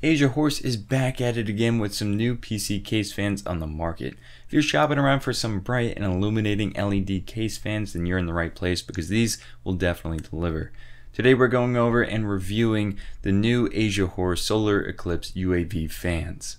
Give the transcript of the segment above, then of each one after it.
Asia Horse is back at it again with some new PC case fans on the market. If you're shopping around for some bright and illuminating LED case fans, then you're in the right place because these will definitely deliver. Today we're going over and reviewing the new Asia Horse Solar Eclipse UAV fans.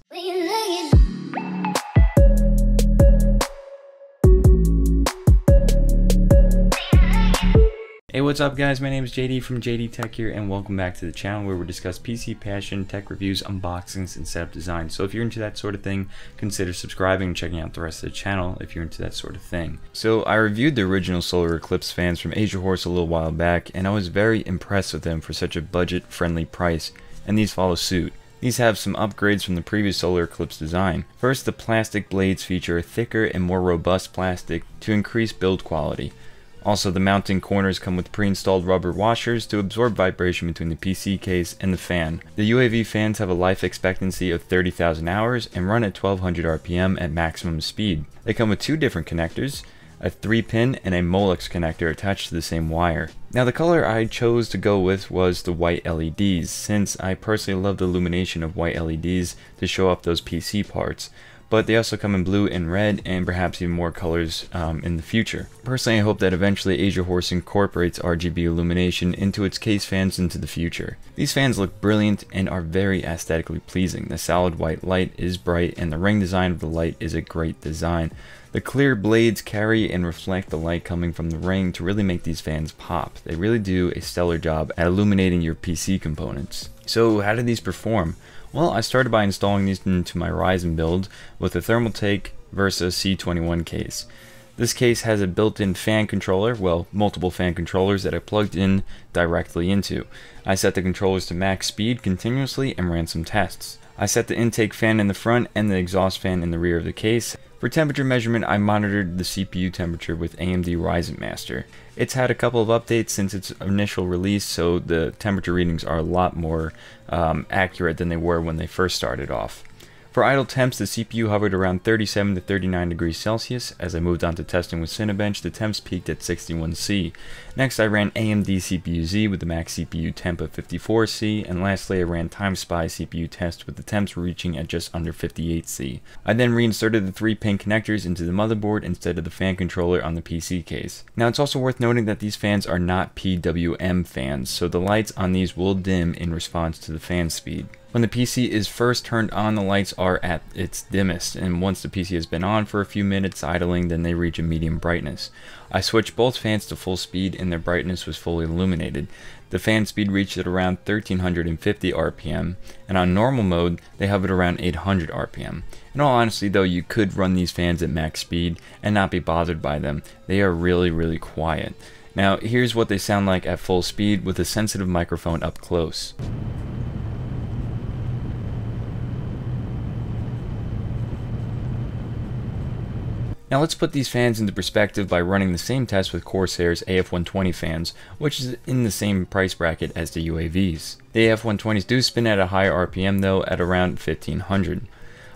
Hey, what's up guys, my name is JD from JD Tech here, and welcome back to the channel where we discuss PC passion, tech reviews, unboxings, and setup design. So if you're into that sort of thing, consider subscribing and checking out the rest of the channel if you're into that sort of thing. So I reviewed the original Solar Eclipse fans from Asia Horse a little while back, and I was very impressed with them for such a budget-friendly price, and these follow suit. These have some upgrades from the previous Solar Eclipse design. First, the plastic blades feature a thicker and more robust plastic to increase build quality. Also, the mounting corners come with pre-installed rubber washers to absorb vibration between the PC case and the fan. The UAV fans have a life expectancy of 30,000 hours and run at 1200 RPM at maximum speed. They come with two different connectors, a 3-pin and a Molex connector attached to the same wire. Now the color I chose to go with was the white LEDs, since I personally love the illumination of white LEDs to show off those PC parts. But they also come in blue and red, and perhaps even more colors in the future. Personally, I hope that eventually Asia Horse incorporates RGB illumination into its case fans into the future. These fans look brilliant and are very aesthetically pleasing. The solid white light is bright, and the ring design of the light is a great design. The clear blades carry and reflect the light coming from the ring to really make these fans pop. They really do a stellar job at illuminating your PC components. So how did these perform? Well, I started by installing these into my Ryzen build with a Thermaltake Versa C21 case. This case has a built-in fan controller, well, multiple fan controllers that I plugged in directly into. I set the controllers to max speed continuously and ran some tests. I set the intake fan in the front and the exhaust fan in the rear of the case. For temperature measurement, I monitored the CPU temperature with AMD Ryzen Master. It's had a couple of updates since its initial release, so the temperature readings are a lot more accurate than they were when they first started off. For idle temps, the CPU hovered around 37 to 39 degrees Celsius. As I moved on to testing with Cinebench, the temps peaked at 61C. Next, I ran AMD CPU-Z with the max CPU temp of 54C, and lastly, I ran TimeSpy CPU test with the temps reaching at just under 58C. I then reinserted the 3-pin connectors into the motherboard instead of the fan controller on the PC case. Now, it's also worth noting that these fans are not PWM fans, so the lights on these will dim in response to the fan speed. When the PC is first turned on, the lights are at its dimmest, and once the PC has been on for a few minutes idling, then they reach a medium brightness. I switched both fans to full speed and their brightness was fully illuminated. The fan speed reached at around 1350 RPM, and on normal mode, they hovered around 800 RPM. In all honesty though, you could run these fans at max speed and not be bothered by them. They are really quiet. Now, here's what they sound like at full speed with a sensitive microphone up close. Now let's put these fans into perspective by running the same test with Corsair's AF120 fans, which is in the same price bracket as the UAVs. The AF120s do spin at a higher RPM though, at around 1500.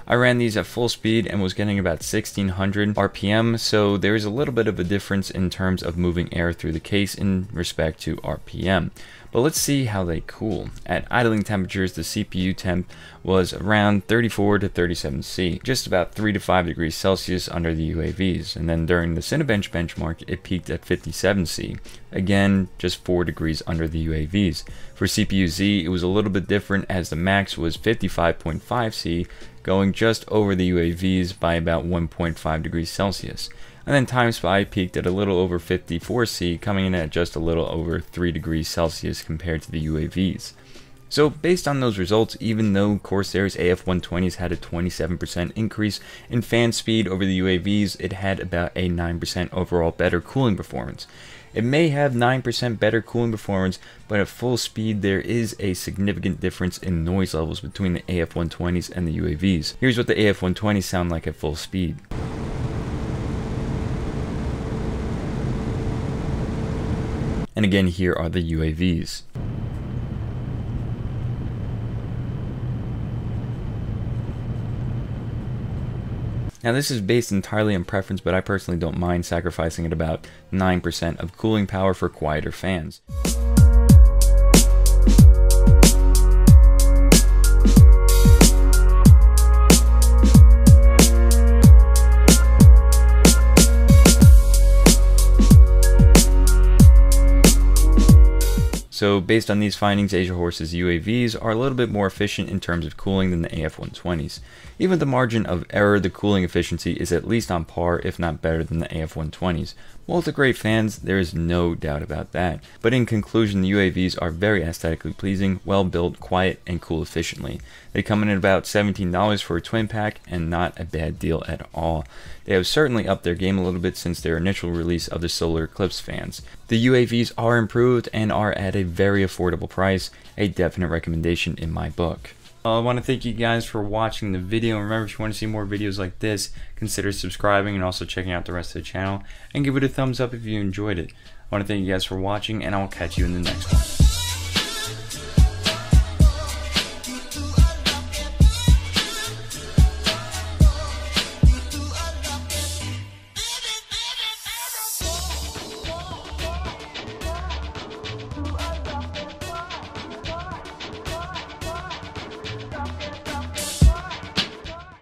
I ran these at full speed and was getting about 1600 RPM, so there is a little bit of a difference in terms of moving air through the case in respect to RPM. But let's see how they cool. At idling temperatures, the CPU temp was around 34 to 37C, just about 3 to 5 degrees Celsius under the UAVs, and then during the Cinebench benchmark, it peaked at 57C, again just 4 degrees under the UAVs. For CPU-Z, it was a little bit different as the max was 55.5C, going just over the UAVs by about 1.5 degrees Celsius. And then TimeSpy peaked at a little over 54C, coming in at just a little over 3 degrees Celsius compared to the UAVs. So based on those results, even though Corsair's AF120s had a 27% increase in fan speed over the UAVs, it had about a 9% overall better cooling performance. It may have 9% better cooling performance, but at full speed there is a significant difference in noise levels between the AF120s and the UAVs. Here's what the AF120s sound like at full speed. And again, here are the UAVs. Now this is based entirely on preference, but I personally don't mind sacrificing at about 9% of cooling power for quieter fans. So based on these findings, Asia Horse's UAVs are a little bit more efficient in terms of cooling than the AF-120s. Even with the margin of error, the cooling efficiency is at least on par, if not better, than the AF-120s. Multi-great fans, there is no doubt about that. But in conclusion, the UAVs are very aesthetically pleasing, well built, quiet, and cool efficiently. They come in at about $17 for a twin pack, and not a bad deal at all. They have certainly upped their game a little bit since their initial release of the Solar Eclipse fans. The UAVs are improved and are at a very affordable price, a definite recommendation in my book. I want to thank you guys for watching the video. Remember, if you want to see more videos like this, consider subscribing and also checking out the rest of the channel, and give it a thumbs up if you enjoyed it. I want to thank you guys for watching, and I'll catch you in the next one.